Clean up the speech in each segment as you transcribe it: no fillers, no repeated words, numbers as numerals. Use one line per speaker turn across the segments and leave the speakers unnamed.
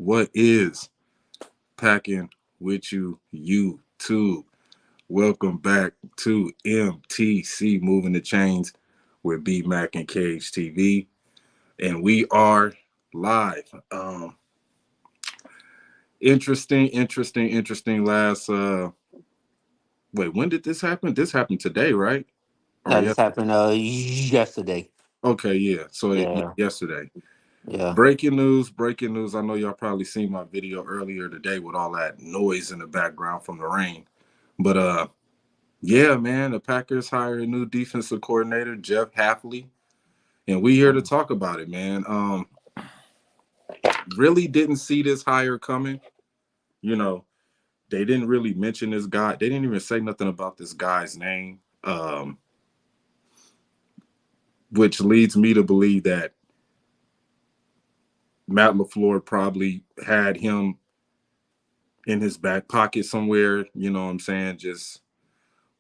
What is packing with you, YouTube? Welcome back to MTC Moving the Chains with B Mac and Cage TV, and we are live. Interesting. Last wait, when did this happen? This happened today, right? Or
No, this
yesterday?
happened yesterday.
Okay, yeah. So
Yeah,
yesterday.
yeah.
Breaking news. I know y'all probably seen my video earlier today with all that noise in the background from the rain. But yeah, man, the Packers hired a new defensive coordinator, Jeff Hafley, and we here to
Mm.
talk about it, man. Really didn't see this hire coming. You know, they didn't really mention this guy. They didn't even say nothing about this guy's name, which leads me to believe that Matt LaFleur probably had him in his back pocket somewhere. You know what I'm saying? Just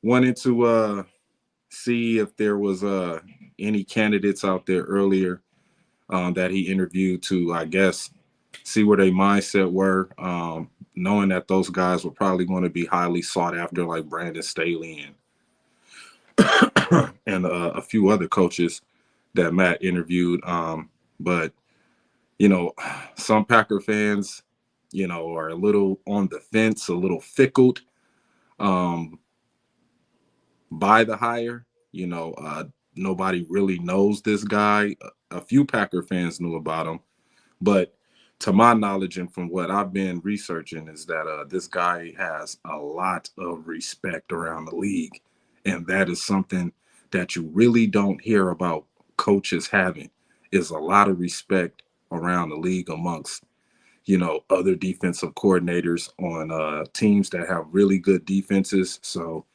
wanted to see if there was any candidates out there earlier that he interviewed to, I guess, see where their mindset were, knowing that those guys were probably going to be highly sought after, like Brandon Staley and a few other coaches that Matt interviewed. But you know, some Packer fans, are a little on the fence, a little fickled um, by the hire. Nobody really knows this guy. A few Packer fans knew about him, but to my knowledge and from what I've been researching is that this guy has a lot of respect around the league, and that is something that you really don't hear about coaches having. Is a lot of respect around the league amongst other defensive coordinators on teams that have really good defenses. So,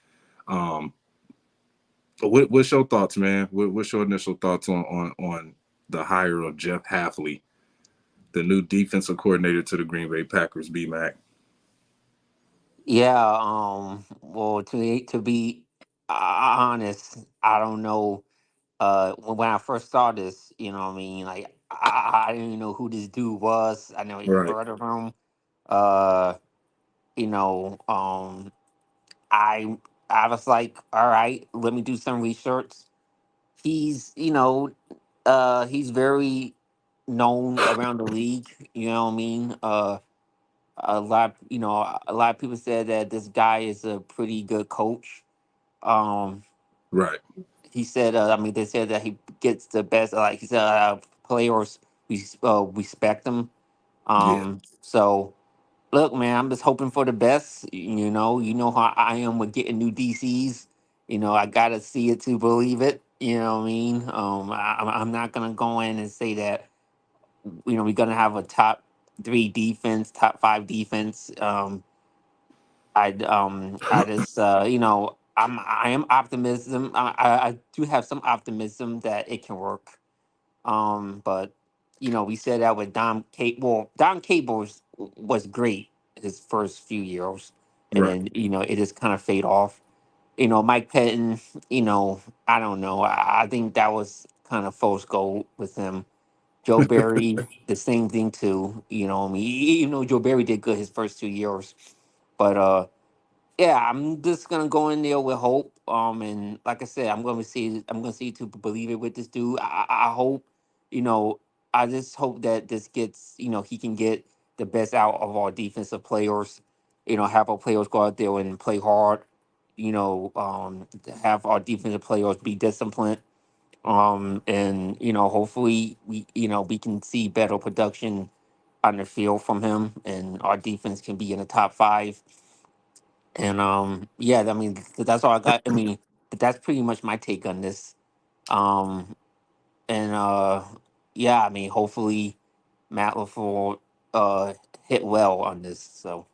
um, what's your thoughts, man? What's your initial thoughts on the hire of Jeff Hafley, the new defensive coordinator to the Green Bay Packers, B Mac?
Yeah. Well, to be honest, I don't know. When I first saw this, you know, what I mean, like I didn't even know who this dude was. I never even
Right.
heard of him. Uh, you know, I I was like, all right, let me do some research. He's, he's very known around the league. You know what I mean? A lot of people said that this guy is a pretty good coach. Um,
Right.
he said, I mean, they said that he gets the best. Like he said, players respect him.
Yeah.
So look, man, I'm just hoping for the best. You know how I am with getting new DCs. I gotta see it to believe it. You know what I mean? I'm not gonna go in and say that we're gonna have a top three defense, top five defense. I just I am optimism. I do have some optimism that it can work. But we said that with Dom Cable. Well, Dom Cable was great his first few years, and
Right.
then it just kind of fade off. Mike Pettin. I don't know. I think that was kind of false gold with him. Joe Barry, the same thing too. I mean, Joe Barry did good his first 2 years, but yeah, I'm just gonna go in there with hope. And like I said, I'm gonna see to believe it with this dude. I hope, you know, I just hope that this gets, he can get the best out of our defensive players. Have our players go out there and play hard. Have our defensive players be disciplined. And hopefully we can see better production on the field from him, and our defense can be in the top five. And yeah, I mean, that's all I got. I mean, that's pretty much my take on this. Um, and yeah, I mean, hopefully Matt LaFleur uh hit well on this. So,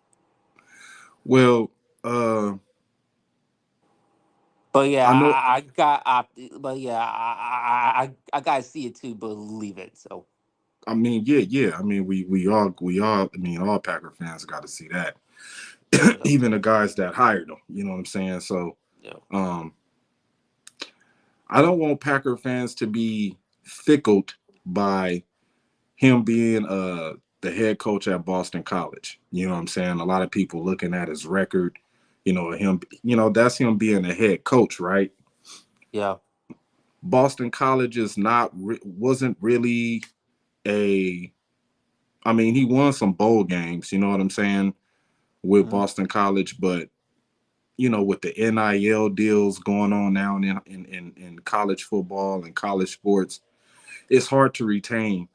Well, uh,
but yeah,
I know.
I got but yeah, I gotta see it to believe it. So,
I mean, yeah. I mean, we all. I mean, all Packer fans got to see that.
yeah,
Even the guys that hired them. You know what I'm saying? So,
yeah,
um, I don't want Packer fans to be fickled by him being the head coach at Boston College. You know what I'm saying? A lot of people looking at his record, him, that's him being a head coach, right?
Yeah.
Boston College is not wasn't really a I mean, he won some bowl games, you know what I'm saying, with
Mhm.
Boston College, but with the NIL deals going on now in college football and college sports, it's hard to retain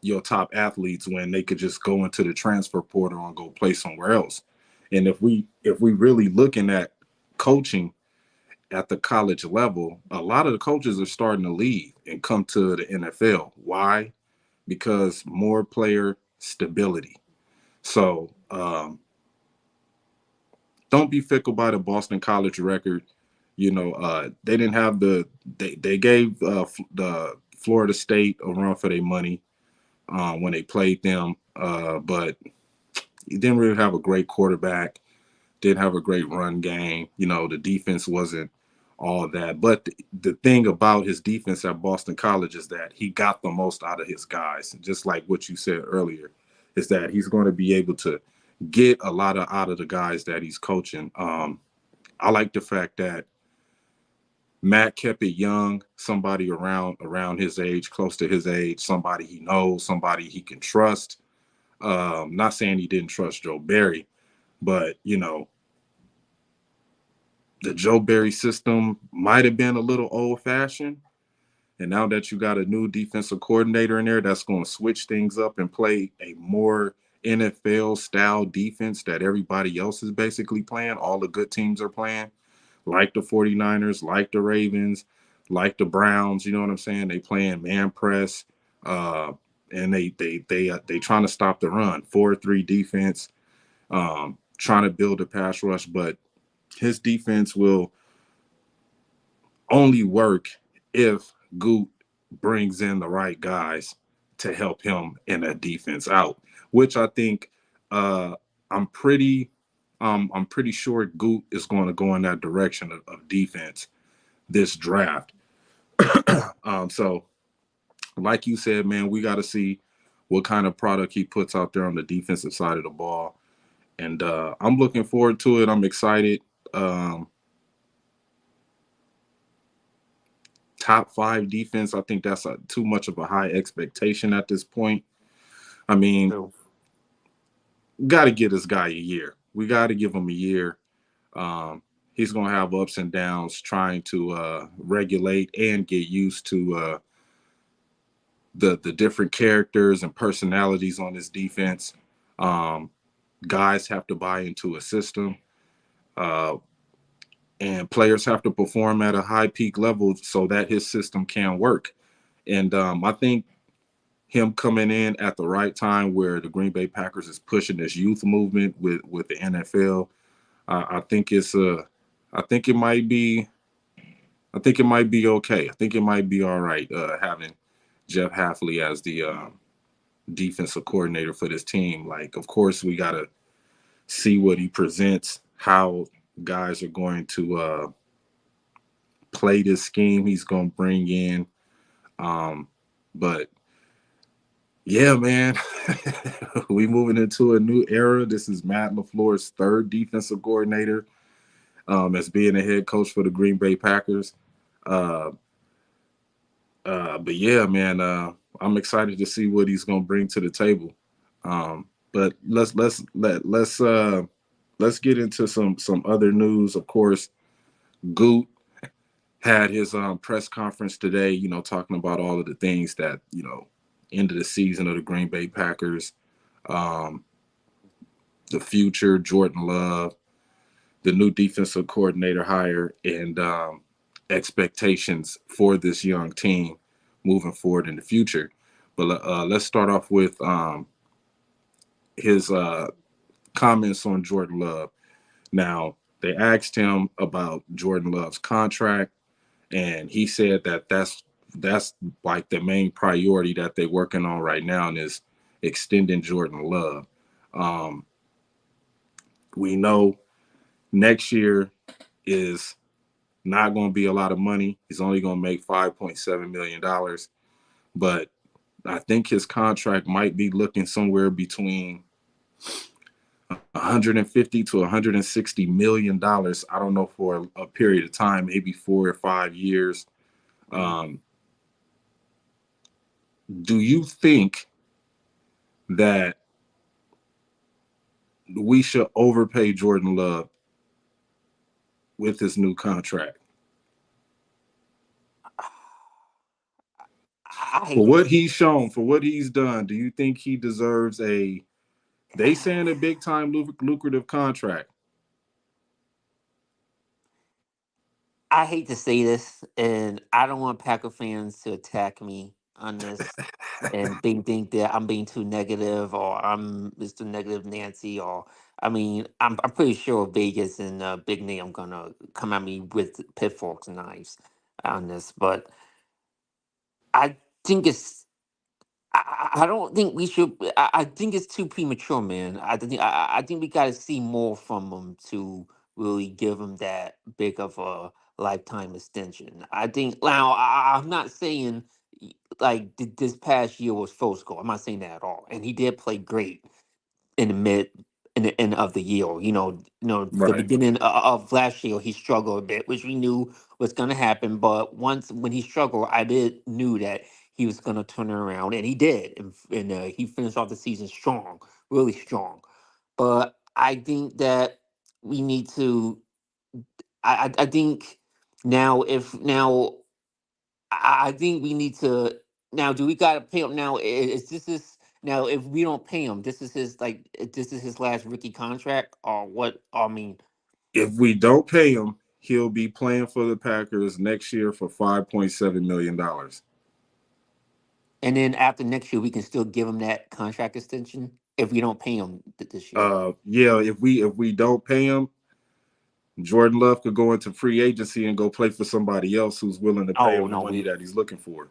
your top athletes when they could just go into the transfer portal and go play somewhere else. And if we really looking at coaching at the college level, a lot of the coaches are starting to leave and come to the NFL. Why? Because more player stability. So don't be fickle by the Boston College record. They didn't have they gave the Florida State a run for their money when they played them, but he didn't really have a great quarterback. Didn't have a great run game. The defense wasn't all that. But the thing about his defense at Boston College is that he got the most out of his guys. Just like what you said earlier, is that he's going to be able to get a lot out of the guys that he's coaching. I like the fact that Matt kept it young, somebody around his age, close to his age, somebody he knows, somebody he can trust. Not saying he didn't trust Joe Barry, but the Joe Barry system might have been a little old fashioned. And now that you got a new defensive coordinator in there that's going to switch things up and play a more NFL style defense that everybody else is basically playing, all the good teams are playing, like the 49ers, like the Ravens, like the Browns, you know what I'm saying? They playing man press, uh, and they trying to stop the run, 4-3 defense, trying to build a pass rush, but his defense will only work if Goot brings in the right guys to help him in that defense out, which I think uh, I'm pretty I'm pretty sure Goot is going to go in that direction of defense this draft. So, like you said, man, we got to see what kind of product he puts out there on the defensive side of the ball, and I'm looking forward to it. I'm excited. Um, Top five defense, I think that's too much of a high expectation at this point. I mean,
True.
got to give this guy a year. We got to give him a year. Um, he's going to have ups and downs trying to regulate and get used to the different characters and personalities on this defense. Um, Guys have to buy into a system, uh, and players have to perform at a high peak level so that his system can work. And I think him coming in at the right time where the Green Bay Packers is pushing this youth movement with the NFL. I think it's I think it might be I think it might be okay. I think it might be all right having Jeff Hafley as the defensive coordinator for this team. Like, of course, we gotta see what he presents, how guys are going to play this scheme he's going to bring in. Um, but yeah, man, we moving into a new era. This is Matt LaFleur's third defensive coordinator as being a head coach for the Green Bay Packers. Uh, but yeah, man, I'm excited to see what he's going to bring to the table. But let's get into some other news. Of course, Goot had his press conference today. Talking about all of the things that end of the season of the Green Bay Packers. Um, the future, Jordan Love, the new defensive coordinator hire, and expectations for this young team moving forward in the future. But let's start off with his comments on Jordan Love. Now, they asked him about Jordan Love's contract, and he said that that's like the main priority that they're working on right now, and is extending Jordan Love. Um, we know next year is not going to be a lot of money. He's only going to make $5.7 million. But I think his contract might be looking somewhere between 150 to 160 million dollars. I don't know for a period of time, maybe 4 or 5 years.
Mm.
Um, do you think that we should overpay Jordan Love with his new contract
I
for
hate to
what
say
he's shown, for what he's done? Do you think he deserves a, they saying a big time lucrative contract?
I hate to say this, and I don't want Packer fans to attack me on this and think that I'm being too negative or I'm Mr. Negative Nancy or I mean I'm pretty sure Vegas and Big Nate gonna come at me with pitchforks and knives on this, but I think it's I don't think we should. I think it's too premature, man. I think we got to see more from him to really give him that big of a lifetime extension. I think now I'm not saying like this past year was full score. I'm not saying that at all. And he did play great in the mid in the end of the year. The
Right.
beginning of last year he struggled a bit, which we knew was going to happen. But once when he struggled, I did knew that he was going to turn it around, and he did, and he finished off the season strong, really strong. But I think that we need to. I think now if now I think we need to now. Do we got to pay him now? Is this is now? If we don't pay him, this is his like this is his last rookie contract or what? I mean,
If we don't pay him, he'll be playing for the Packers next year for $5.7 million.
and then after next year, we can still give him that contract extension if we don't pay him this year.
Yeah, if we don't pay him, Jordan Love could go into free agency and go play for somebody else who's willing to pay
Oh
him the
no,
money
we.
that he's looking for.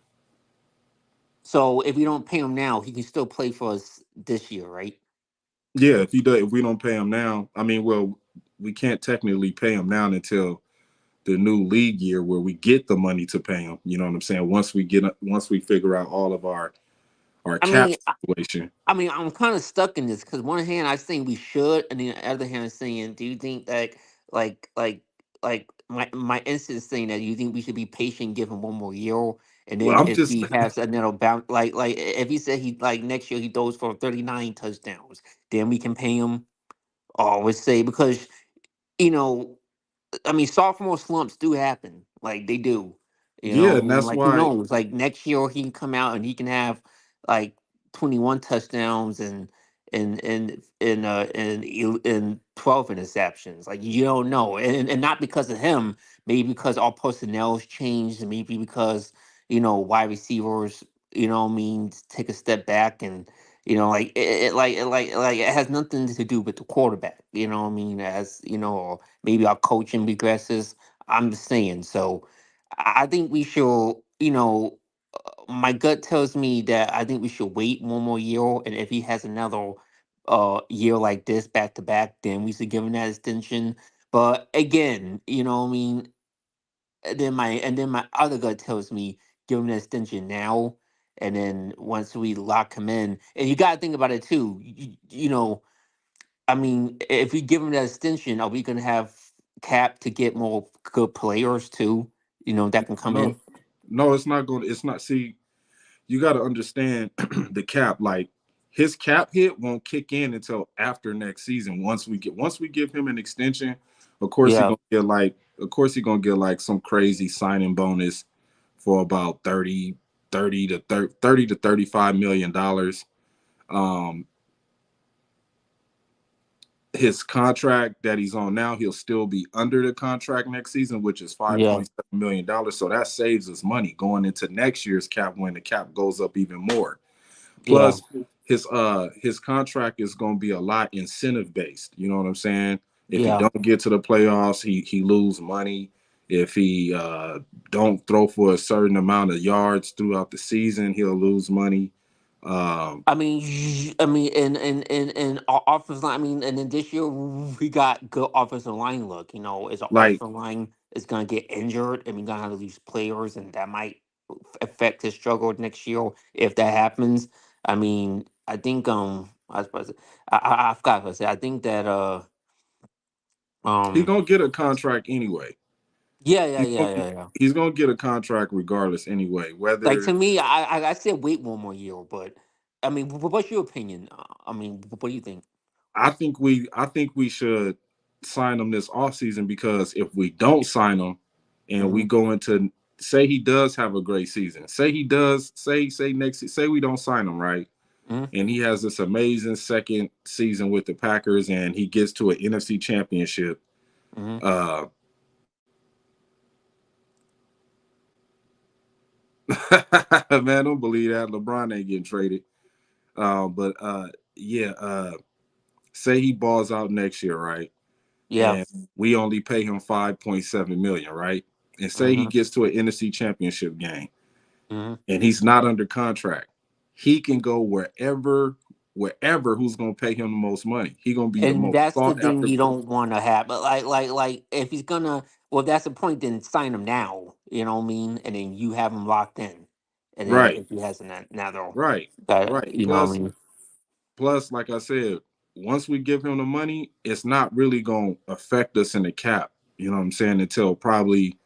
So if we don't pay him now, he can still play for us this year, right?
Yeah, if we don't pay him now, I mean, well, we can't technically pay him now until the new league year where we get the money to pay him. You know what I'm saying? Once we figure out all of our
I
cap
mean,
situation.
I'm kind of stuck in this because one hand I saying we should, and then the other hand I'm saying, do you think that like like my instinct is saying that you think we should be patient, give him one more year, and
Well,
then
I'm
if
just
he has another bounce, like if he said he like next year he throws for 39 touchdowns, then we can pay him. Always say because you know I mean, sophomore slumps do happen. Like they do.
yeah,
I
and
mean,
that's
like who
why
knows? Like next year he can come out and he can have like 21 touchdowns and 12 interceptions. Like you don't know, and not because of him. Maybe because our personnel's changed, and maybe because wide receivers. What I mean, take a step back and. Like it has nothing to do with the quarterback. What I mean, as or maybe our coaching regresses. I'm just saying. So I think we should, my gut tells me that I think we should wait one more year. And if he has another year like this back to back, then we should give him that extension. But again, what I mean, and then my other gut tells me give him that extension now. And then once we lock him in, and you got to think about it too. I mean, if we give him that extension, are we going to have cap to get more good players too? That can come
no,
in.
no, it's not going. It's not. See, you got to understand the cap. Like his cap hit won't kick in until after next season. Once we give him an extension, of course he
Yeah.
gonna get like of course he gonna get like some crazy signing bonus for about 30 to 35 million dollars. Um, his contract that he's on now, he'll still be under the contract next season, which is five
Yeah.
point seven million dollars. So that saves us money going into next year's cap when the cap goes up even more.
Yeah.
Plus, his contract is going to be a lot incentive based. You know what I'm saying? If he
Yeah.
don't get to the playoffs, he lose money. If he don't throw for a certain amount of yards throughout the season, he'll lose money. Um,
I mean, and our offensive line. I mean, and then this year we got good offensive line. Look, is our
like
offensive line is gonna get injured, and we're gonna have to lose players, and that might. affect his struggle next year if that happens. I mean, I think I was supposed to, I forgot what I said. I think that
He's
um
gonna get a contract anyway.
yeah, yeah,
He's
yeah,
gonna,
yeah, yeah.
he's gonna get a contract regardless anyway.
Like
Whether
to me, I said wait one more year, but I mean, what's your opinion? I mean, what do you think?
I think we should sign him this offseason, because if we don't sign him and we
Mm-hmm.
go into, say he does have a great season, say he does, say next, say we don't sign him, right,
Mm-hmm.
and he has this amazing second season with the Packers and he gets to an NFC championship,
Mm-hmm.
uh man, don't believe that LeBron ain't getting traded. But yeah, say he balls out next year, right?
Yeah.
And we only pay him 5.7 million, right? And say he
Mm-hmm.
gets to an NFC championship game
Mm-hmm.
and he's not under contract. He can go wherever who's gonna pay him the most money. He gonna be the
And
most
that's the
sought
thing
after
you
player.
don't want to have. But like, if he's gonna, well, that's the point. Then sign him now. You know what I mean? And then you have him locked in. And then
Right,
if he has another,
right, right.
you know what I
Plus,
mean?
like I said, once we give him the money, it's not really gonna affect us in the cap. You know what I'm saying? Until probably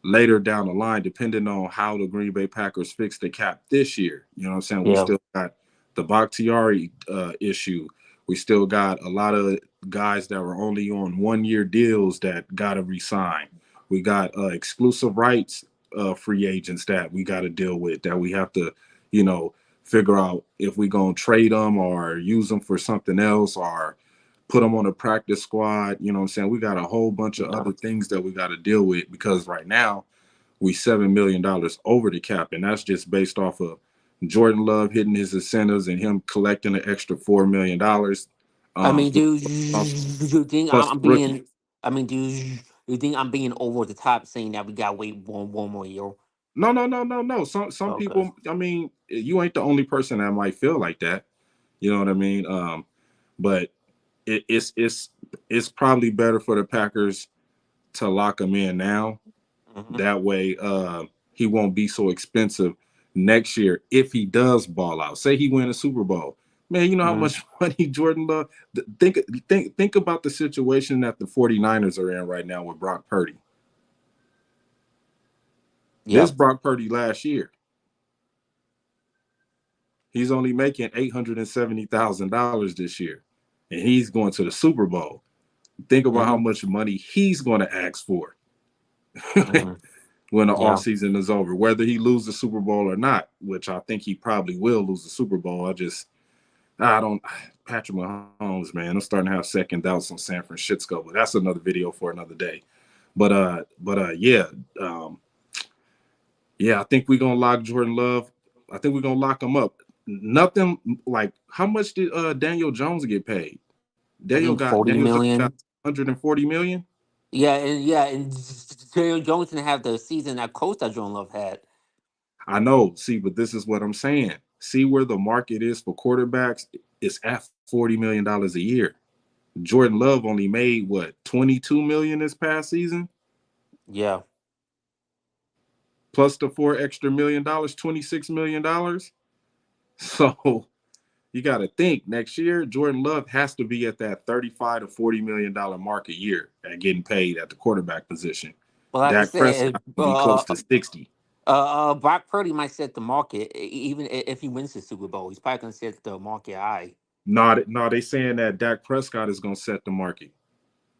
later down the line, depending on how the Green Bay Packers fix the cap this year. You know what I'm saying? We
Yeah.
still got the Bakhtiari issue. We still got a lot of guys that were only on 1 year deals that got to resign. We got exclusive rights free agents that we got to deal with, that we have to, you know, figure out if we going to trade them or use them for something else or put them on a practice squad. You know what I'm saying? We got a whole bunch of
Yeah.
other things that we got to deal with, because right now we $7 million over the cap, and that's just based off of Jordan Love hitting his incentives and him collecting an extra $4 million.
I mean,
Plus,
do you think
plus
I'm
the rookie.
being? I mean, do you think I'm being over the top saying that we got to wait one more year?
No, no, no, no, no. Some
Okay.
people. I mean, you ain't the only person that might feel like that. You know what I mean? But it's probably better for the Packers to lock him in now.
Hmm.
That way, he won't be so expensive next year if he does ball out. Say he win a Super Bowl, man. You know how
Hmm.
much money Jordan Love. Think about the situation that the 49ers are in right now with Brock Purdy.
Yeah.
This Brock Purdy last year, he's only making $870,000 this year, and he's going to the Super Bowl. Think about how
Hmm.
much money he's going to ask for
Hmm.
when the
Yeah.
offseason is over, whether he loses the Super Bowl or not, which I think he probably will lose the Super Bowl. I don't, Patrick Mahomes, man, I'm starting to have second doubts on San Francisco, but that's another video for another day. Yeah, um, yeah, I think we're gonna lock Jordan Love. I think we're gonna lock him up. Nothing like, how much did Daniel Jones get paid?
I think
Daniel
40
Jones got
million.
140 million.
Yeah, and Daniel Jones didn't have the season that coach that Jordan Love had.
I know. See, but this is what I'm saying. See where the market is for quarterbacks? It's at $40 million a year. Jordan Love only made what, 22 million this past season,
Yeah.
plus the $4 extra million, $26 million. So you got to think next year Jordan Love has to be at that 35 to $40 million mark a year at getting paid at the quarterback position.
Well, like I
Dak
said,
Prescott will be close to 60.
Brock Purdy might set the market even if he wins the Super Bowl. He's probably gonna set the market high.
No, they saying that Dak Prescott is going to set the market.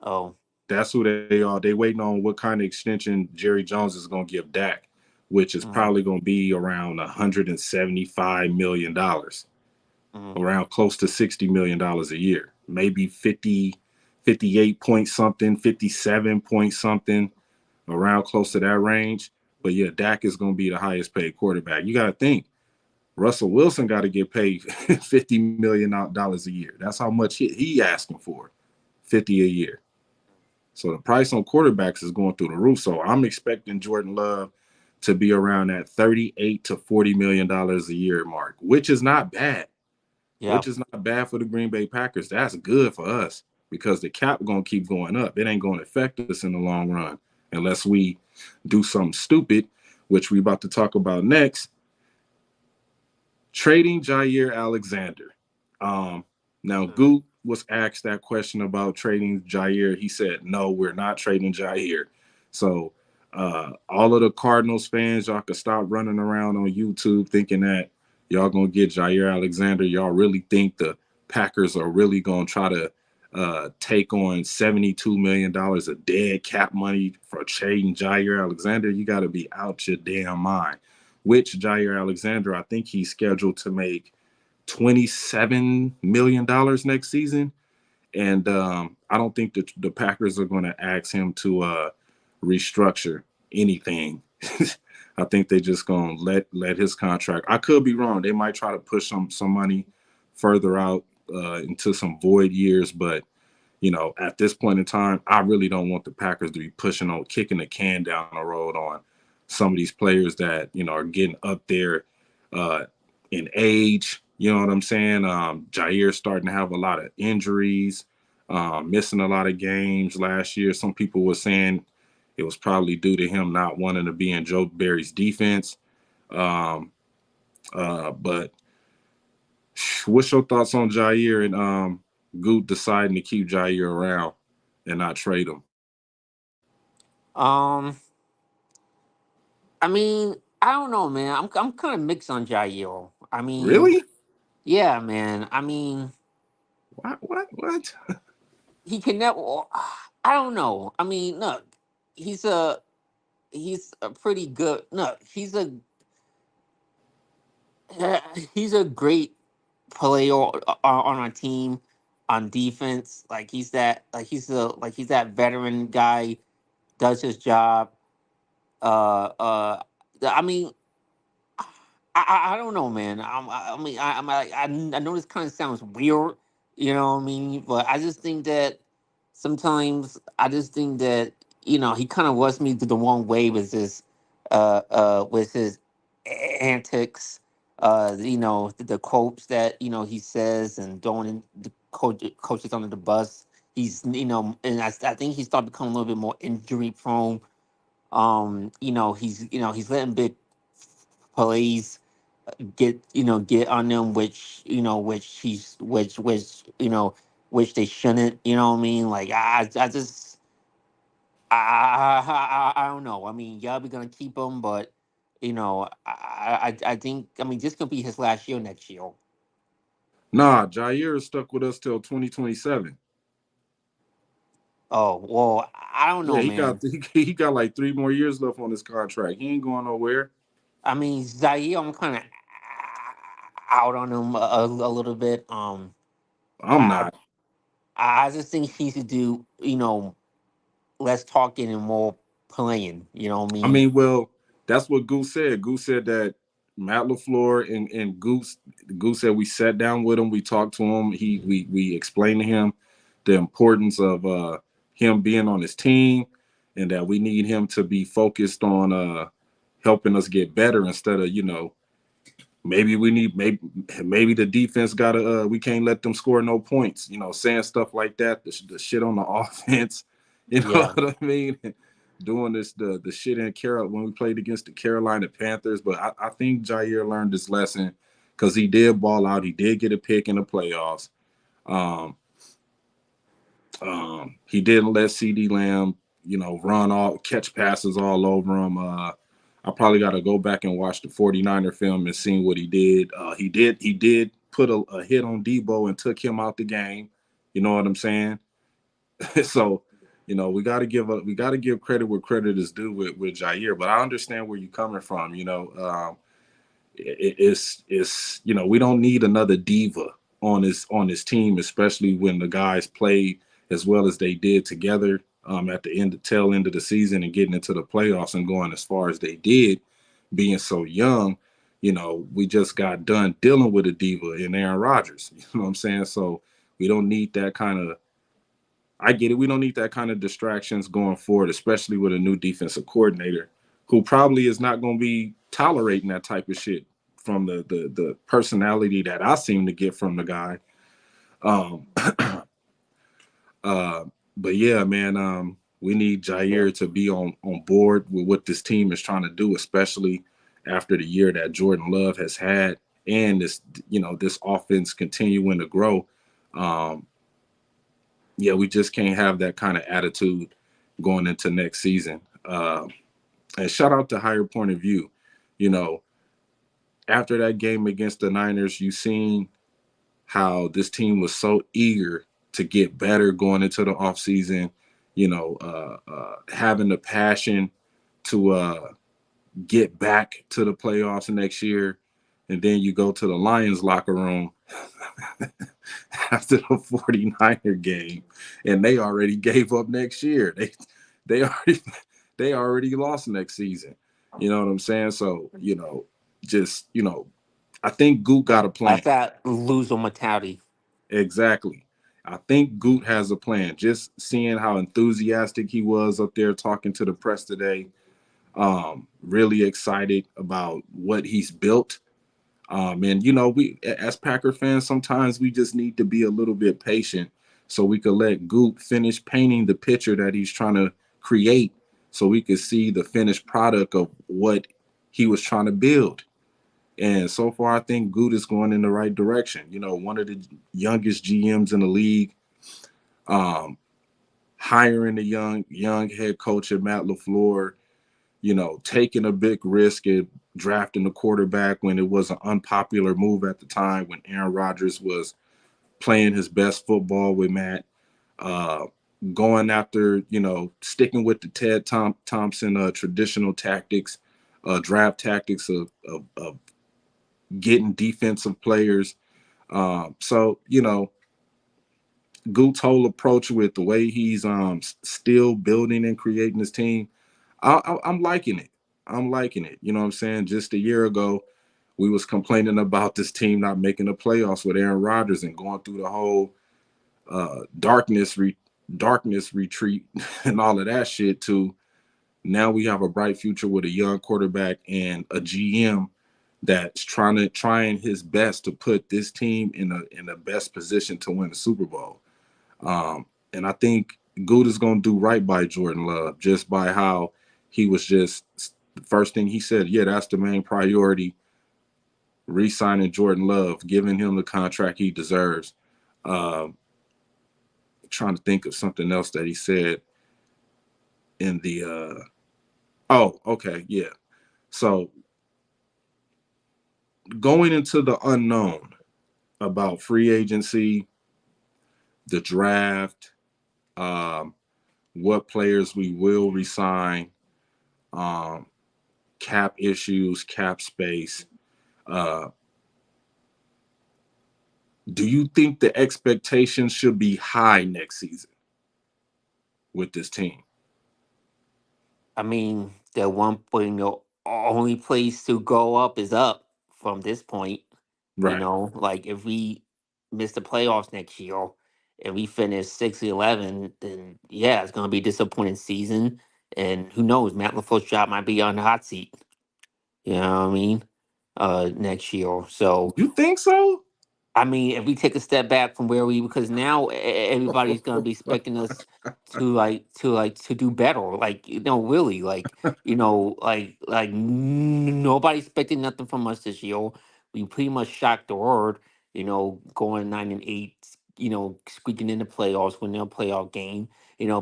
Oh.
That's who they are. They waiting on what kind of extension Jerry Jones is going to give Dak, which is
Mm-hmm.
probably going to be around $175 million,
Mm-hmm.
around close to $60 million a year, maybe 50, 58 point something, 57 point something, around close to that range. But yeah, Dak is going to be the highest paid quarterback. You got to think Russell Wilson got to get paid $50 million a year. That's how much he asking for, 50 a year. So the price on quarterbacks is going through the roof. So I'm expecting Jordan Love to be around that 38 to $40 million a year mark, which is not bad.
Yeah.
Which is not bad for the Green Bay Packers. That's good for us because the cap gonna keep going up. It ain't gonna affect us in the long run unless we do something stupid. which we about to talk about next, trading Jair Alexander. Um, Now, Goot was asked that question about trading Jair. He said, "No, we're not trading Jair." So, all of the Cardinals fans, y'all can stop running around on YouTube thinking that y'all gonna get Jair Alexander. Y'all really think the Packers are really gonna try to take on $72 million of dead cap money for trading Jair Alexander? You got to be out your damn mind. Which Jair Alexander, I think he's scheduled to make $27 million next season, and I don't think that the Packers are going to ask him to restructure anything. I think they just gonna let his contract. I could be wrong. They might try to push some money further out into some void years, but at this point in time, I really don't want the Packers to be pushing on, kicking the can down the road on some of these players that are getting up there uh, in age. You know what I'm saying? Jair's starting to have a lot of injuries, missing a lot of games last year. Some people were saying it was probably due to him not wanting to be in Joe Barry's defense. Um, but what's your thoughts on Jair and Goot deciding to keep Jair around and not trade him?
Um, I mean, I don't know, man. I'm kind of mixed on Jair. I mean,
Really?
yeah, man. I mean,
What? What? What?
he can never. I don't know. I mean, look, he's a he's a pretty good. No, he's a great player on our team on defense. He's that veteran guy, does his job. Uh, uh, I mean, I don't know, man. I mean, I know this kind of sounds weird, you know what I mean? But I just think that sometimes I just think that he kind of rubs me the wrong way with his antics. The quotes that he says and throwing the coaches under the bus. And I think he's started becoming a little bit more injury prone. He's letting big plays get on them, which they shouldn't. You know what I mean? Like I just I don't know. I mean, y'all be gonna keep him, but I think, I mean, this could be his last year next year.
Nah, Jair is stuck with us till 2027.
Oh well, I don't
Yeah,
know,
he got
man.
he got like 3 more years left on his contract. He ain't going nowhere.
I mean, Zaire, I'm kind of out on him a little bit.
I'm
I
not.
I just think he should do less talking and more playing. You know what I
I
mean?
mean, well, that's what Goose said. Goose said that Matt LaFleur and Goose said we sat down with him, we talked to him, we explained to him the importance of him being on his team and that we need him to be focused on helping us get better instead of maybe we need maybe the defense gotta we can't let them score no points, saying stuff like that, the shit on the offense, you know
Yeah,
what I mean? Doing this the shit in Carol when we played against the Carolina Panthers. But I think Jair learned this lesson because he did ball out, he did get a pick in the playoffs. um he didn't let CD Lamb, run all catch passes all over him. I probably got to go back and watch the 49er film and see what he did. He did put a hit on Debo and took him out the game. You know what I'm saying? So, we got to give credit where credit is due with Jair. But I understand where you're coming from. It's we don't need another diva on his team, especially when the guys played as well as they did together at the tail end of the season and getting into the playoffs and going as far as they did, being so young. We just got done dealing with a diva in Aaron Rodgers. You know what I'm saying? So we don't need that kind of. I get it. We don't need that kind of distractions going forward, especially with a new defensive coordinator who probably is not going to be tolerating that type of shit from the personality that I seem to get from the guy. Um, uh, but yeah, man. We need
Yeah.
Jair to be on board with what this team is trying to do, especially after the year that Jordan Love has had, and this this offense continuing to grow. Um, yeah, we just can't have that kind of attitude going into next season. And shout out to Higher Point of View. You know, after that game against the Niners, you seen how this team was so eager to get better going into the offseason, having the passion to get back to the playoffs next year. And then you go to the Lions locker room after the 49er game and they already gave up next year. They already they already lost next season. You know what I'm saying? So, just, I think Goot got a plan.
That's that loser mentality.
Exactly. I think Goot has a plan. Just seeing how enthusiastic he was up there talking to the press today, really excited about what he's built. And we as Packer fans, sometimes we just need to be a little bit patient so we could let Goot finish painting the picture that he's trying to create, so we could see the finished product of what he was trying to build. And so far, I think Goot is going in the right direction. One of the youngest GMs in the league, um, hiring a young head coach at Matt LaFleur, taking a big risk at drafting the quarterback when it was an unpopular move at the time when Aaron Rodgers was playing his best football with Matt. Uh, Going after, sticking with the Thompson traditional tactics, draft tactics of getting defensive players. So, Goot's whole approach with the way he's still building and creating his team, I'm liking it. I'm liking it. You know what I'm saying? Just a year ago, we was complaining about this team not making the playoffs with Aaron Rodgers and going through the whole uh, darkness re- darkness retreat and all of that shit. To now we have a bright future with a young quarterback and a GM that's trying his best to put this team in the best position to win the Super Bowl. And I think Good is going to do right by Jordan Love just by how he was just the first thing he said. Yeah, that's the main priority. Re-signing Jordan Love, giving him the contract he deserves. Uh, Trying to think of something else that he said in the. Oh, okay, yeah. So going into the unknown about free agency, the draft, um, what players we will resign, um, cap issues, cap space. Uh, do you think the expectations should be high next season with this team?
I mean, the one point, only place to go up is up from this point.
Right.
Like if we miss the playoffs next year and we finish 6-11, then yeah, it's gonna be a disappointing season. And who knows, Matt LaFleur's job might be on the hot seat. You know what I mean? Next year. So
You think so?
I mean, if we take a step back from where we, because now everybody's gonna be expecting us to do better. Like really, nobody expected nothing from us this year. We pretty much shocked the world. Going 9-8. Squeaking in the playoffs, winning a playoff game.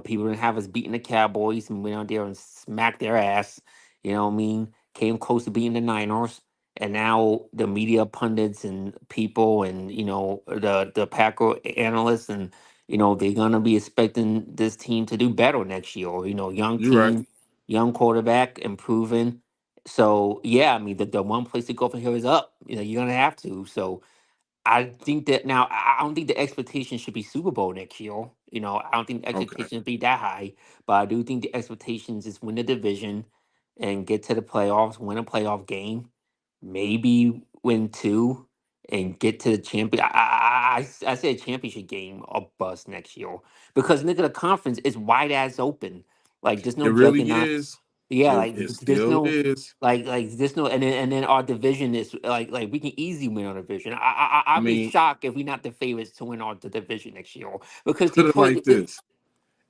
People didn't have us beating the Cowboys and went out there and smacked their ass. You know what I mean? Came close to beating the Niners, and now the media pundits and people and the Packer analysts, and they're gonna be expecting this team to do better next year. Young
You're right.
team, young quarterback, improving. So yeah, I mean the one place to go from here is up. You're gonna have to. So I think that now I don't think the expectation should be Super Bowl next year. I don't think the
Okay.
expectation should be that high, but I do think the expectations is win the division and get to the playoffs, win a playoff game, maybe win two, and get to the champion. I say a championship game or bust next year because nigga the conference is wide ass open. Like there's no
It really
juggernaut.
is.
Yeah,
It,
like
it
there's
still
no
is.
there's no, and then our division is like we can easily win our division.
I
I'll be
mean,
shocked if we're not the favorites to win our the division next year because
put it
Detroit.
like this.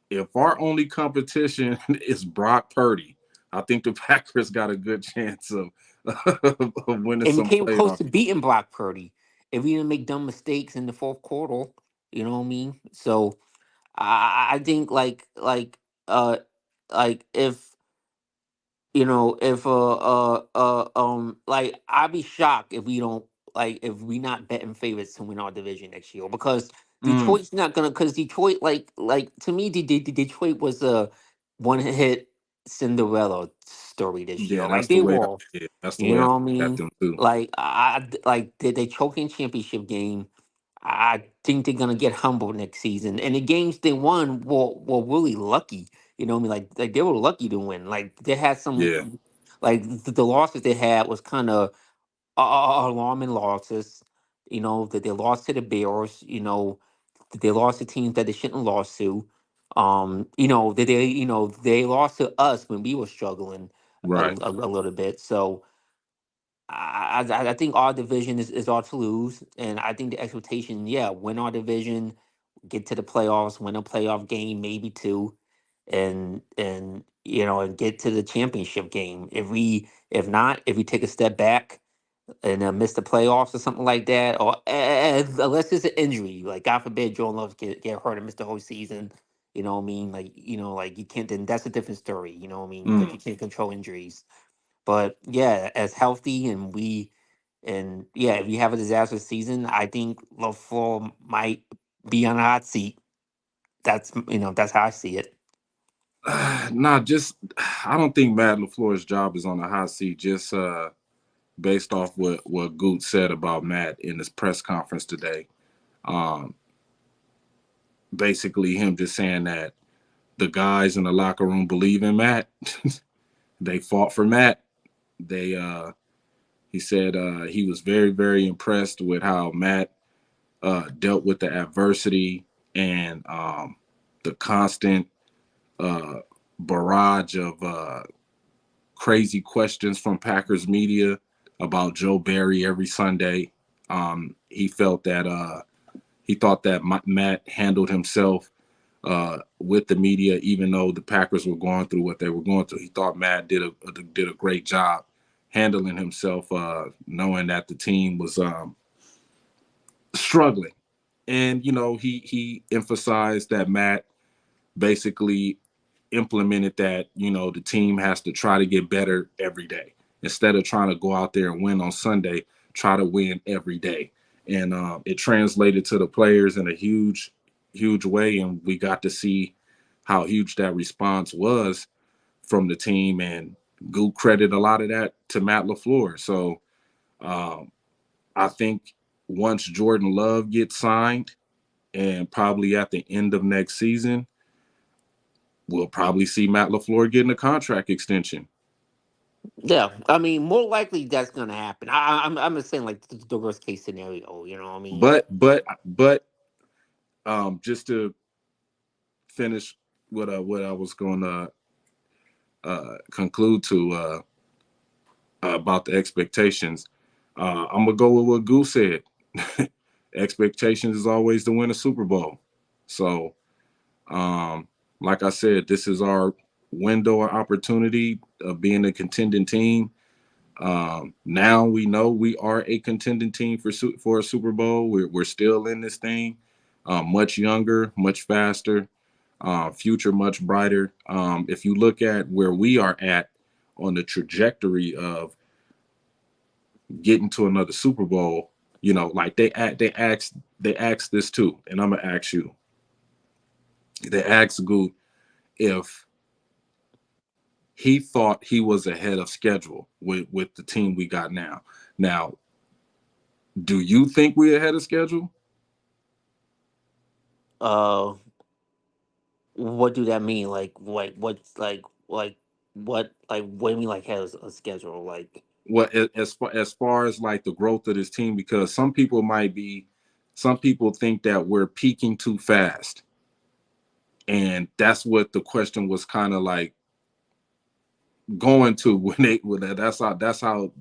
if our only competition is Brock Purdy, I think the Packers got a good chance of of winning
And we
some
came close
playoff.
to beating Brock Purdy if we didn't make dumb mistakes in the fourth quarter. You know what I mean? So I think uh if if like I'd be shocked if we don't like if we not betting favorites to win our division next year because
Mm,
Detroit's not gonna because Detroit like to me Detroit was a one hit Cinderella story this year
yeah,
like
that's the
they
way.
were,
Yeah, that's the
you
way I
know what I
look at
mean,
them too.
like like they choking championship game. I think they're gonna get humbled next season. And the games they won were really lucky. You know what I mean? Like they were lucky to win. Like they had
Yeah,
some like the losses they had was kind of alarming losses. You know that they lost to the Bears. You know that they lost to teams that they shouldn't have lost to. You know that they lost to us when we were struggling
right.
a little bit. So I think our division is all to lose, and I think the expectation, yeah, win our division, get to the playoffs, win a playoff game, maybe two, and and get to the championship game. If not, if we take a step back and miss the playoffs or something like that, or unless it's an injury, like God forbid, Joe Love get hurt and miss the whole season. You know what I mean? Like like you can't. Then that's a different story. You know what I mean? Because
Mm.
you can't control injuries. But yeah, as healthy and yeah, if you have a disastrous season, I think LaFleur might be on a hot seat. That's how I see it.
Nah, just I don't think Matt LaFleur's job is on the hot seat. Just based off what Goot said about Matt in his press conference today. Um, Basically, him just saying that the guys in the locker room believe in Matt. They fought for Matt. They He said he was very impressed with how Matt dealt with the adversity and the constant uh, barrage of crazy questions from Packers media about Joe Barry every Sunday. He felt that he thought that Matt handled himself with the media, even though the Packers were going through what they were going through. He thought Matt did a great job handling himself, knowing that the team was struggling. And he emphasized that Matt basically implemented that the team has to try to get better every day instead of trying to go out there and win on Sunday. Try to win every day, and it translated to the players in a huge way, and we got to see how huge that response was from the team. And Goop credit a lot of that to Matt LaFleur. So um, I think once Jordan Love gets signed, and probably at the end of next season, we'll probably see Matt LaFleur getting a contract extension.
Yeah, I mean, more likely that's gonna happen. I'm just saying like the worst case scenario. You know what I mean?
But just to finish what I was going to conclude to about the expectations, I'm gonna go with what Goose said. Expectations is always to win a Super Bowl. So, um, like I said, this is our window or opportunity of being a contending team. Now we know we are a contending team for a Super Bowl. We're still in this thing, much younger, much faster, future much brighter. If you look at where we are at on the trajectory of getting to another Super Bowl, like they asked this too, and I'm gonna ask you. They asked Goot if he thought he was ahead of schedule with the team we got now. Now, do you think we're ahead of schedule?
Uh, what do that mean? What's what do you mean like has a schedule? Like,
What as far as like the growth of this team? Because some people think that we're peaking too fast, and that's what the question was kind of like going to when that's how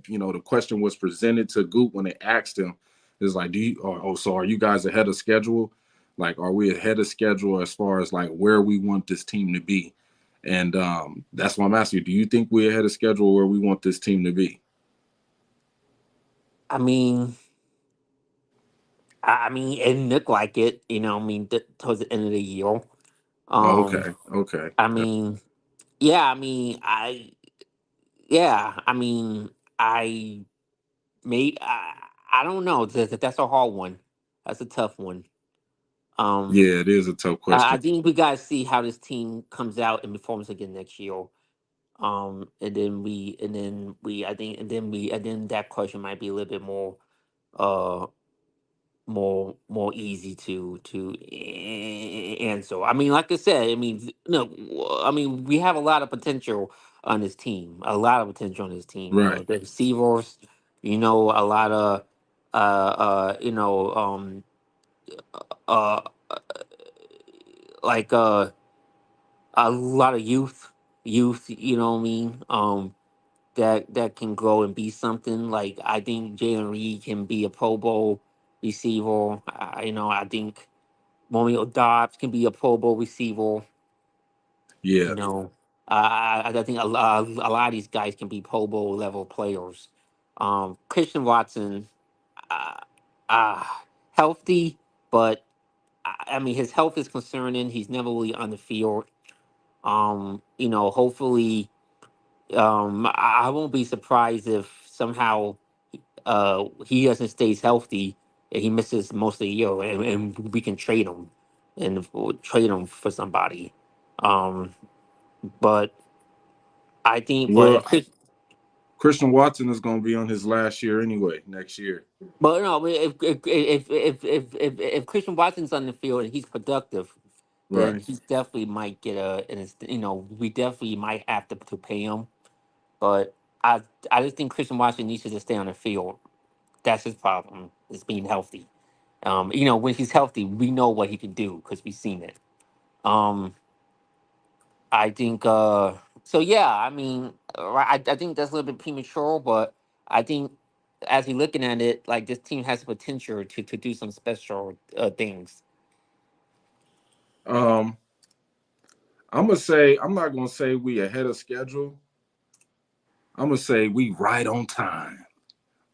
the question was presented to Goop when they asked him. Is like, do you? So are you guys ahead of schedule? Like, are we ahead of schedule as far as like where we want this team to be? And that's why I'm asking you, do you think we're ahead of schedule where we want this team to be?
I mean, it looked like it. Towards the end of the year.
Oh,
Um,
okay, okay.
I mean, yeah. Yeah. I made. I don't know. That's a hard one. That's a tough one. Um,
Yeah, it is a tough
I
question.
think we gotta see how this team comes out and performs again next year. And then that question might be a little bit uh more easy to answer. I mean, like I said, no, we have a lot of potential on this team. A lot of potential on this team.
Right.
The receivers. A lot of uh like a lot of youth. You know what I mean? That can grow and be something. Like I think Jalen Reed can be a Pro Bowl receiver. I think Romeo Dobbs can be a Pro Bowl receiver.
Yeah.
You know, I think a lot of these guys can be Pro Bowl level players. Christian Watson, uh, uh, healthy, but his health is concerning. He's never really on the field. Hopefully, I won't be surprised if somehow he doesn't stays healthy and he misses most of the year, and we can trade him and trade him for somebody. Um, but I think,
Well, Christian Watson is going to be on his last year anyway next year.
but no, if Christian Watson's on the field and he's productive, then
Right.
he definitely might get we definitely might have to pay him. But I I just think Christian Watson needs to just stay on the field. That's his problem, is being healthy. When he's healthy, we know what he can do because we've seen it. Um, I think so. Yeah, I think that's a little bit premature, but I think as we looking at it, like this team has the potential to do some special things.
Um, I'm gonna say I'm not gonna say we ahead of schedule. I'm gonna say we right on time.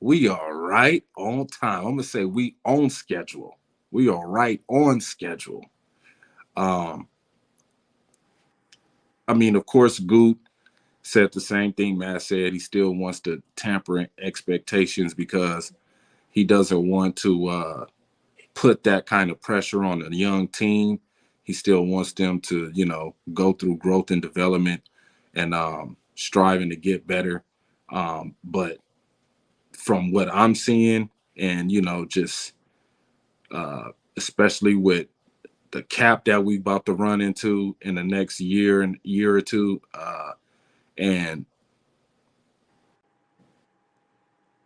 We are right on time. I'm gonna say we on schedule. We are right on schedule. Um, I mean, of course, Goot said the same thing Matt said. He still wants to tamper expectations because he doesn't want to put that kind of pressure on a young team. He still wants them to, go through growth and development and striving to get better. But from what I'm seeing, and just especially with the cap that we about to run into in the next year or two, and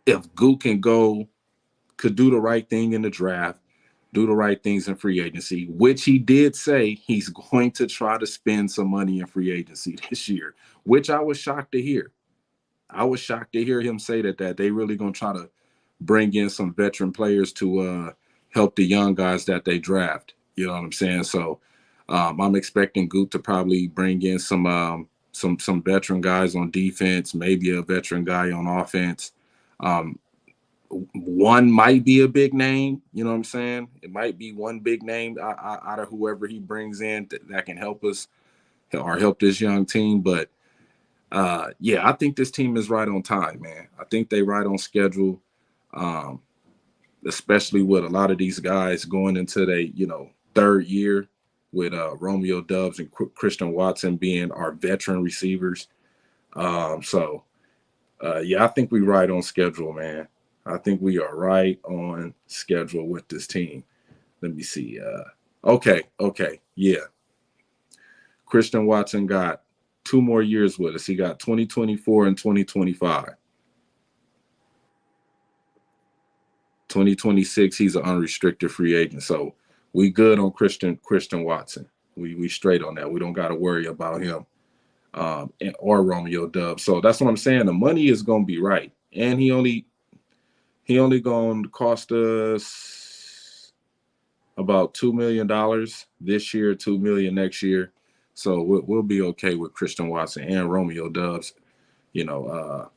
if Gook could do the right thing in the draft, do the right things in free agency, which he did say he's going to try to spend some money in free agency this year, which I was shocked to hear. I was shocked to hear him say that they really gonna try to bring in some veteran players to help the young guys that they draft. You know what I'm saying? So I'm expecting Goot to probably bring in some veteran guys on defense, maybe a veteran guy on offense. Um, One might be a big name. You know what I'm saying? It might be one big name out of whoever he brings in that can help us or help this young team. But yeah, I think this team is right on time, man. I think they right on schedule, um, especially with a lot of these guys going into their third year with Romeo Dubs and Christian Watson being our veteran receivers. Yeah, I think we right on schedule, man. I think we are right on schedule with this team. Let me see. Okay, yeah. Christian Watson got 2 more years with us. He got 2024 and 2025. 2026, he's an unrestricted free agent. So we good on Christian Watson. We straight on that. We don't got to worry about him or Romeo Dub. So that's what I'm saying. The money is gonna be right, and he only gonna cost us. about $2 million this year, 2 million next year. So we'll be okay with Christian Watson and Romeo Dubs. You know,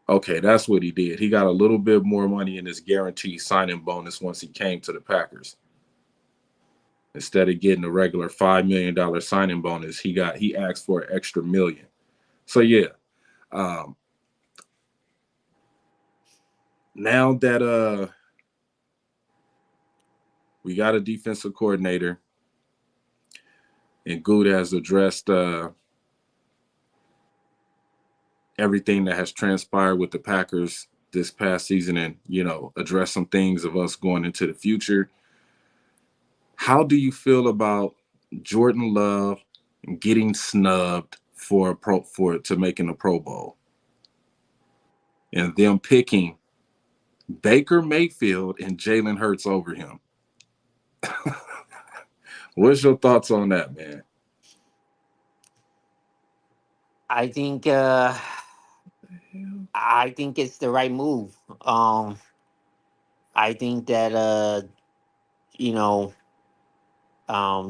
okay, that's what he did. He got a little bit more money in his guaranteed signing bonus once he came to the Packers. Instead of getting a regular $5 million signing bonus, he asked for an extra million. So yeah, um, now that we got a defensive coordinator and Good has addressed everything that has transpired with the Packers this past season, and address some things of us going into the future. How do you feel about Jordan Love getting snubbed for to making a Pro Bowl and them picking Baker Mayfield and Jalen Hurts over him? What's your thoughts on that, man?
I think I think it's the right move. I think that you know,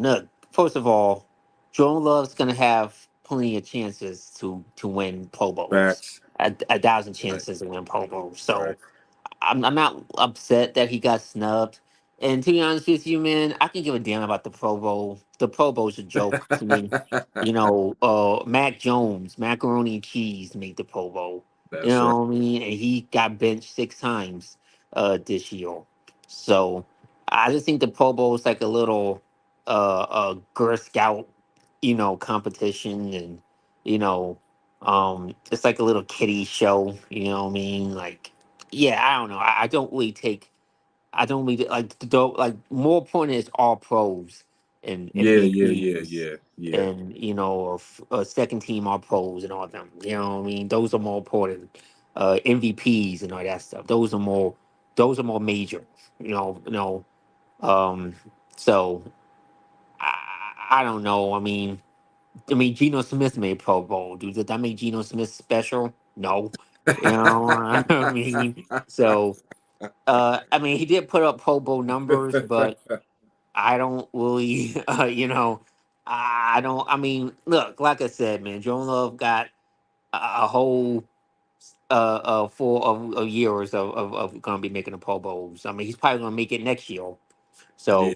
look, first of all, Jordan Love's gonna have plenty of chances to win Pro Bowls.
Facts.
A thousand
Right.
chances to win Pro Bowls.
Right.
So I'm not upset that he got snubbed. And to be honest with you, man, I can give a damn about the Pro Bowl. The Pro Bowl's a joke to me. Mac Jones, macaroni and cheese made the Pro Bowl. You
That's right.
know what I mean? And he got benched 6 times this year. So I just think the Pro Bowl is like a little Girl Scout, competition, and you know, it's like a little kiddie show. You know what I mean? Like, yeah, I don't know. I don't really take. I don't really like like more important is all pros and
Yeah, yeah, yeah,
MVPs
yeah, yeah,
and second team all pros and all them. You know what I mean? Those are more important. MVPs and all that stuff. Those are more major. You know. You know. Um. So I don't know. I mean, Geno Smith made Pro Bowl. Did that make Geno Smith special? No. You know, I mean, so he did put up Pro Bowl numbers, but I don't really, I don't. I mean, look, like I said, man, Joe Love got a whole full of years of going to be making the Pro Bowls. I mean, he's probably going to make it next year.
yeah.
So,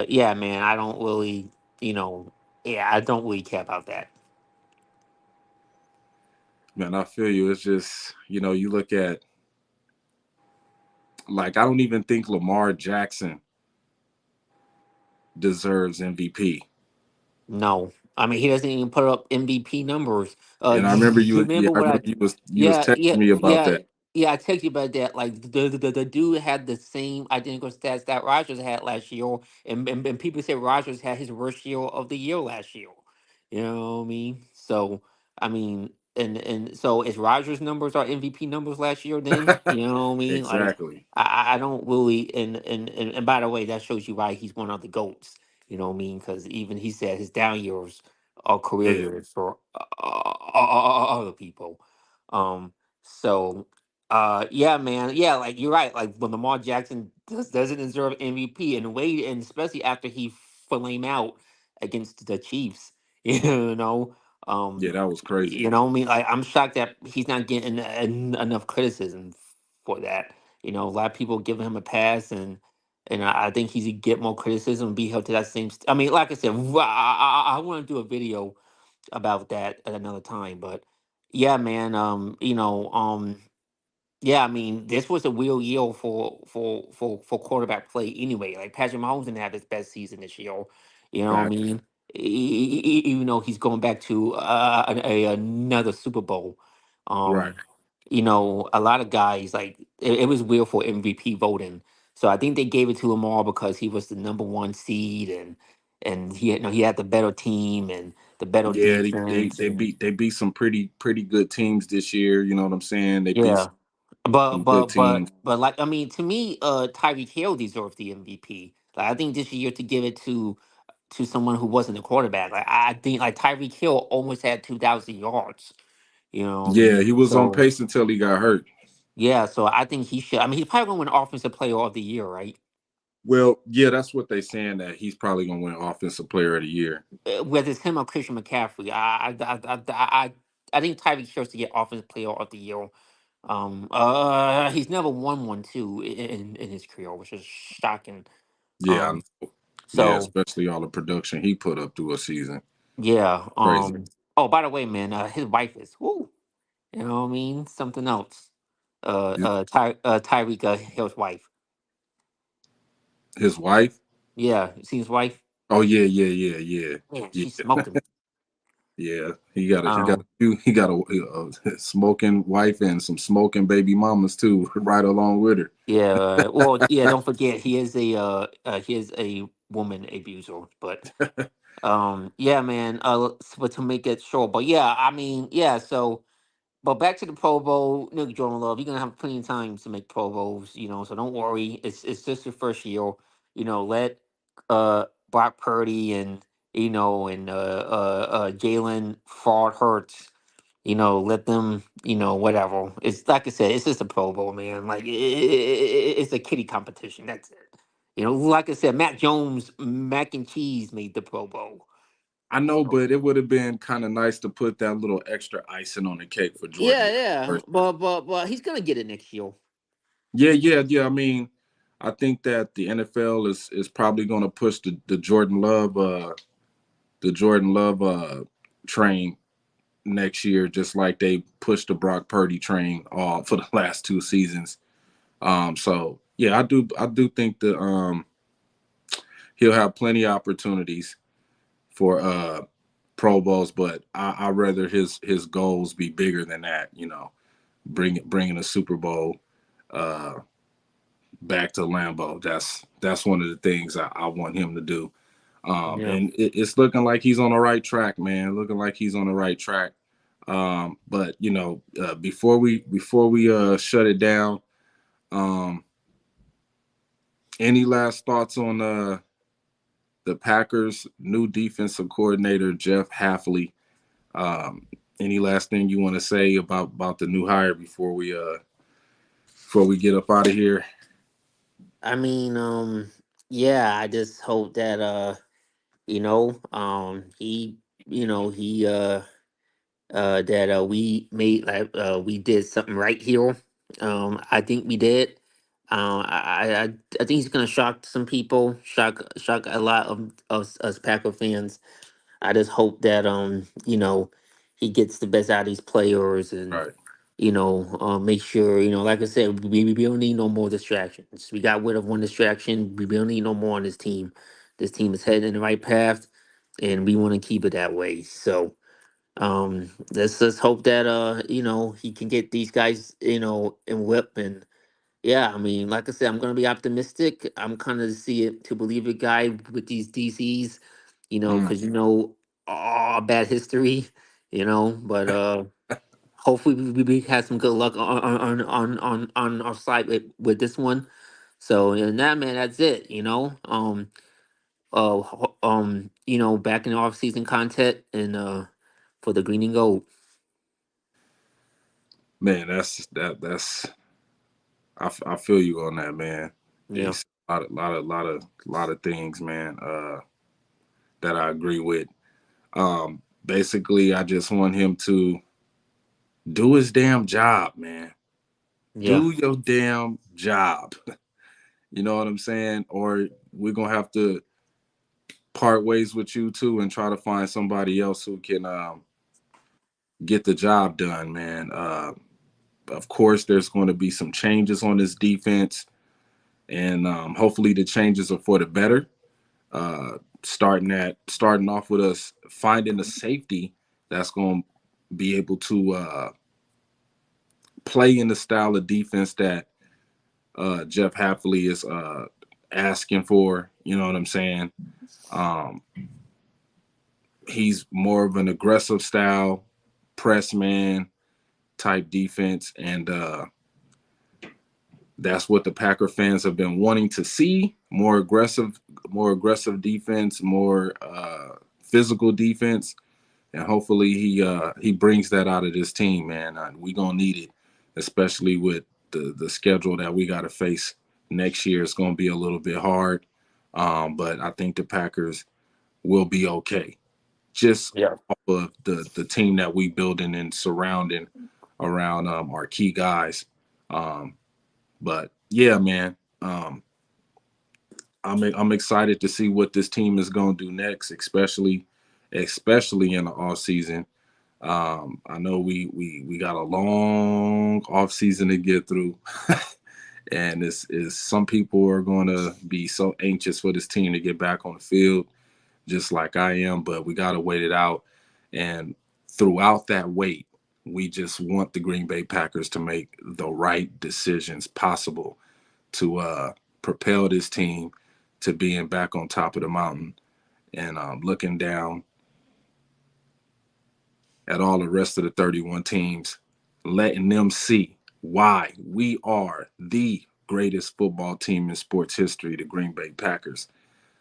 yeah, man, I don't really, you know, yeah, I don't really care about that.
Man, I feel you. It's just you look at, like, I don't even think Lamar Jackson deserves MVP.
No, I mean he doesn't even put up MVP numbers.
And I remember
You
you. Yeah,
remember
I
what
remember
I?
you was
Yeah,
texting
yeah,
me about
yeah,
that.
yeah. I text you about that. Like the dude had the same identical stats that Rogers had last year, and people say Rogers had his worst year of the year last year. You know what I mean? So I mean, and so is Rogers' numbers our MVP numbers last year? Then you know what I mean? Like
Exactly.
I don't really and by the way, that shows you why he's one of the goats. You know what I mean? Because even he said his down years are career
Yeah.
years for other people. Um, so, yeah, man, yeah, like you're right. Like when Lamar Jackson doesn't deserve MVP, and wait, and especially after he flame out against the Chiefs, you know.
Yeah,
Um,
that was crazy.
you know, what I mean, like I'm shocked that he's not getting enough criticism for that. You know, a lot of people giving him a pass, and I think he should get more criticism and be held to that same. I mean, like I said, I want to do a video about that at another time. But yeah, man, yeah, I mean, this was a real year for quarterback play anyway. Like Patrick Mahomes didn't have his best season this year. You know what I
Facts.
mean? Even though he's going back to another Super Bowl.
Right.
Um, a lot of guys like it was weird for MVP voting. So I think they gave it to Lamar because he was the number one seed and he had the better team and the better
Yeah, they,
defense
they
and
beat they beat some pretty good teams this year. You know what I'm saying? They beat
yeah. But
some good
but but
teams.
but like I mean, to me, Tyreek Hill deserves the MVP. Like I think this year to give it to someone who wasn't a quarterback. Like I think like Tyreek Hill almost had 2,000 yards. You know what I
Yeah,
mean?
he was on
So
pace until he got hurt.
Yeah, so I think he should. I mean, he's probably gonna win Offensive Player of the Year, right?
Well, yeah, that's what they're saying, that he's probably gonna win Offensive Player of the Year.
Whether it's him or Christian McCaffrey, I think Tyreek should get Offensive Player of the Year. He's never won one too in his career, which is shocking.
Yeah,
Um,
yeah,
so
especially all the production he put up through a season.
yeah.
Crazy.
Oh, by the way, man, his wife is whoo. You know what I mean? Something else. Tyreek Hill's wife.
His wife.
Yeah, you see his wife.
Oh yeah, yeah, yeah, yeah,
Man, she's
yeah,
smoking.
yeah. He got
Um,
a smoking wife and some smoking baby mamas too, right along with her.
yeah. Well, yeah. Don't forget, he is a woman abuser. But yeah, man. But to make it short, but yeah, I mean, yeah. So, but back to the Pro Bowl, Nick Jordan Love. You're gonna have plenty of time to make Pro Bowls, so don't worry. It's just your first year. Let Brock Purdy and Jalen Fraud Hurts. Let them. Whatever. It's like I said. It's just a Pro Bowl, man. Like it's a kiddie competition. That's it. Like I said, Mac Jones, mac and cheese made the Pro Bowl.
I know,
So,
but it would have been kind of nice to put that little extra icing on the cake for Jordan
yeah,
Love
yeah,
personally.
but he's gonna get it next year.
Yeah, yeah, yeah. I mean, I think that the NFL is probably going to push the Jordan Love train next year, just like they pushed the Brock Purdy train for the last two seasons. So yeah, I do think that he'll have plenty of opportunities for Pro Bowls, but I rather his goals be bigger than that. Bringing a Super Bowl uh, back to Lambeau. That's one of the things I want him to do.
Yeah.
And it's looking like he's on the right track, man. Looking like he's on the right track. But before we shut it down, um, any last thoughts on the Packers' new defensive coordinator Jeff Hafley? Um, any last thing you want to say about the new hire before we get up out of here?
I mean, yeah, I just hope that he he that we made like we did something right here. I think we did. I think he's gonna shock some people, shock a lot of us Packer fans. I just hope that he gets the best out of these players and
Right.
make sure like I said we don't need no more distractions. We got rid of one distraction. We don't need no more on this team. This team is heading in the right path, and we want to keep it that way. So let's just hope that he can get these guys in whip. And yeah, I mean, like I said, I'm gonna be optimistic. I'm kind of see it to believe it guy with these DCs,
Mm.
because all bad history, But hopefully we have some good luck on our side with this one. So and that man, that's it. Back in the off season content and for the green and gold.
Man, I feel you on that, man.
Yeah,
It's a lot of things, man, that I agree with. Basically, I just want him to do his damn job, man.
yeah,
Do your damn job. You know what I'm saying? Or we're gonna have to part ways with you too and try to find somebody else who can get the job done, man. Of course, there's going to be some changes on this defense, and hopefully the changes are for the better. Starting off with us finding a safety that's going to be able to play in the style of defense that Jeff Hafley is asking for. You know what I'm saying? Um, he's more of an aggressive style press man type defense, and that's what the Packer fans have been wanting to see: more aggressive defense, more physical defense, and hopefully he brings that out of this team, man. We gonna need it, especially with the schedule that we got to face next year is going to be a little bit hard. But I think the Packers will be okay, just
Yeah.
off of the team that we building and surrounding around our key guys. Um, but yeah, man, I'm excited to see what this team is going to do next, especially in the off season. I know we got a long off season to get through, and it's is some people are going to be so anxious for this team to get back on the field, just like I am. But we got to wait it out, and throughout that wait, we just want the Green Bay Packers to make the right decisions possible to propel this team to being back on top of the mountain and looking down at all the rest of the 31 teams, letting them see why we are the greatest football team in sports history, the Green Bay Packers.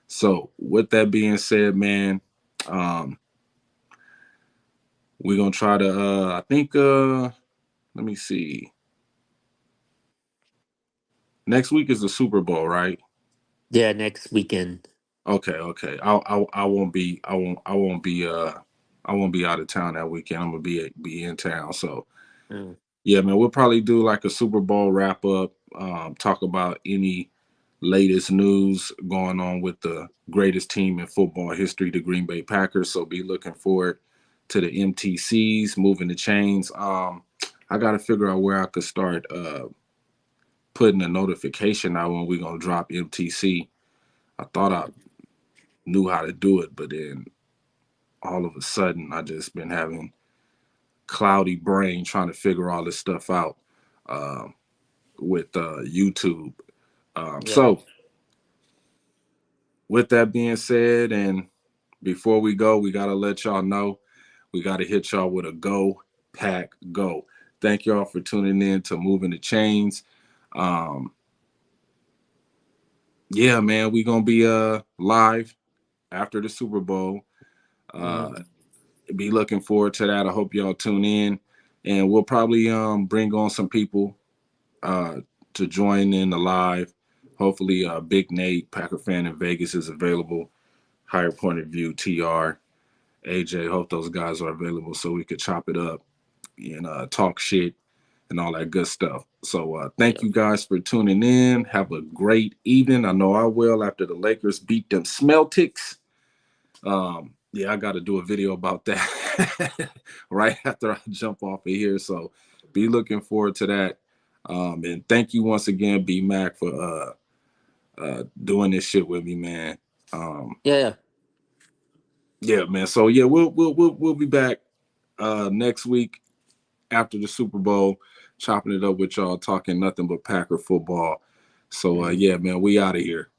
So, with that being said, man, um, we're gonna try to. I think. Let me see. Next week is the Super Bowl, right?
Yeah, next weekend.
Okay, okay. I won't be. I won't be. I won't be out of town that weekend. I'm gonna be in town. So
Mm.
yeah, man, we'll probably do like a Super Bowl wrap up, talk about any latest news going on with the greatest team in football history, the Green Bay Packers. So be looking forward to the MTCs, moving the chains. I got to figure out where I could start putting a notification out when we're going to drop MTC. I thought I knew how to do it, but then all of a sudden I just been having cloudy brain trying to figure all this stuff out uh, with YouTube.
Yeah.
So with that being said, and before we go, we got to let y'all know we got to hit y'all with a go, pack, go. Thank y'all for tuning in to Moving the Chains. Um, yeah, man, we gonna be live after the Super Bowl. Uh,
Hmm.
be looking forward to that. I hope y'all tune in, and we'll probably bring on some people uh, to join in the live. Hopefully, Big Nate, Packer fan in Vegas, is available. Higher Point of View, TR, AJ. Hope those guys are available so we could chop it up and talk shit and all that good stuff. So thank
Yeah.
you guys for tuning in. Have a great evening. I know I will after the Lakers beat them Smeltics. Yeah, I got to do a video about that right after I jump off of here. So be looking forward to that. And thank you once again, B Mac, for doing this shit with me, man. Um,
Yeah. Yeah.
yeah, man. So yeah, we'll be back next week after the Super Bowl, chopping it up with y'all, talking nothing but Packer football. So
Mhm.
yeah, man, we out of here.